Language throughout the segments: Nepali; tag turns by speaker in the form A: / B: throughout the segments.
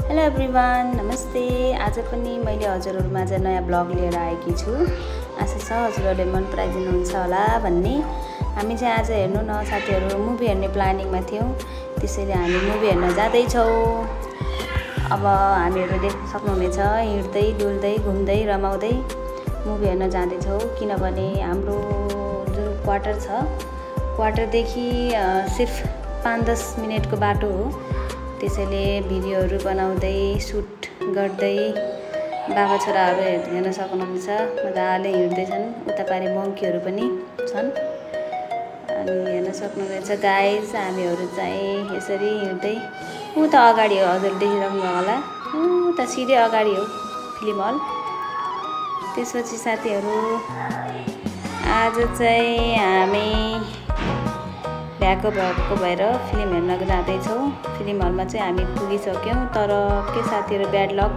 A: हेलो एभ्रिवान, नमस्ते। आज पनि मैले हजुरहरुमाझ नयाँ ब्लग लिएर आएकी छु। आशा छ हजुरहरुले मन पराइदिनुहुन्छ होला भन्ने। हामी चाहिँ आज हेर्नु न साथीहरु मुभी हेर्ने प्लानिङमा थियौं। त्यसैले हामी मुभी हेर्न जाँदै छौं। अब हामीहरु देख्न सक्नुहुनेछ हिँड्दै डुल्दै घुम्दै रमाउँदै मुभी हेर्न जाँदै छौं किनभने हाम्रो जुन क्वार्टर छ क्वार्टरदेखि सिर्फ 5-10 मिनेटको बाटो हो। त्यसैले भिडियोहरु बनाउँदै सुट गर्दै बाबा छोराहरु हेर्न सक्नुहुन्छ मजाले हिँड्दै छन्। उतापारि मंकीहरु पनि छन् अनि हेर्न सक्नुहुन्छ गाइस। हामीहरु चाहिँ यसरी हिँड्दै उता अगाडि हो, हजुरले देखिरहनु होला उता सिधै अगाडि हो फिल्म हल। त्यसपछि साथीहरु आज चाहिँ हामी भ्याएको भएर फिल्म हेर्न जाँदै छौं। फिल्म हलमा चाहिँ हामी पुगिसक्यौं तर के साथीहरु ब्याड लक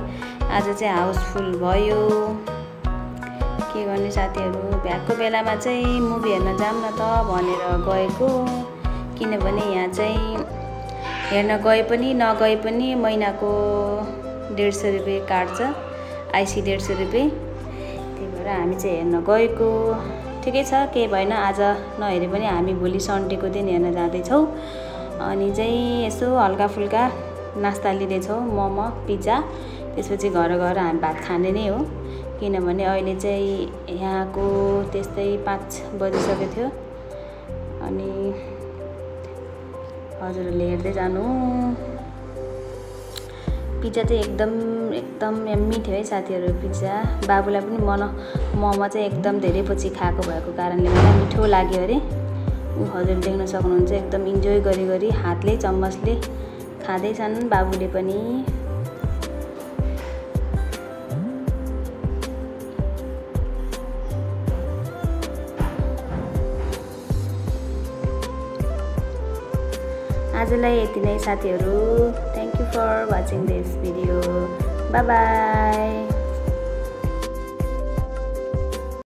A: आज चाहिँ हाउसफुल भयो। के गर्ने साथीहरु भ्याएको बेलामा चाहिँ मुभी हेर्न जाम न त भनेर गएको। किनभने यहाँ चाहिँ हेर्न गए पनि नगए पनि महिनाको 150 रुपैयाँ काट्छ, आइसी 150 रुपैयाँ। त्यही भएर हामी चाहिँ हेर्न गएको। ठिकै छ, केही भएन। आज नहेरे पनि हामी भोलि सन्डेको दिन हेर्न जाँदै छौं। अनि चाहिँ यसो हल्का फुल्का नास्ता लिँदै छौं, मोमो पिज्जा। त्यसपछि घर गएर हामी भात खाने नै हो किनभने अहिले चाहिँ यहाँको त्यस्तै 5 बजिसकेको थियो। अनि हजुरले हेर्दै जानु। पिज्जा चाहिँ एकदम यम्मी थियो है साथीहरु। पिज्जा बाबुलाई पनि मोमो चाहिँ एकदम धेरै पछि खाएको भएको कारणले मलाई मिठो लाग्यो अरे। हजुरले देख्न सक्नुहुन्छ एकदम इन्जोय गरी हातले चम्मचले खाँदै छन् बाबुले पनि। आजलाई यति नै साथीहरु। Thank you for watching this video. Bye by.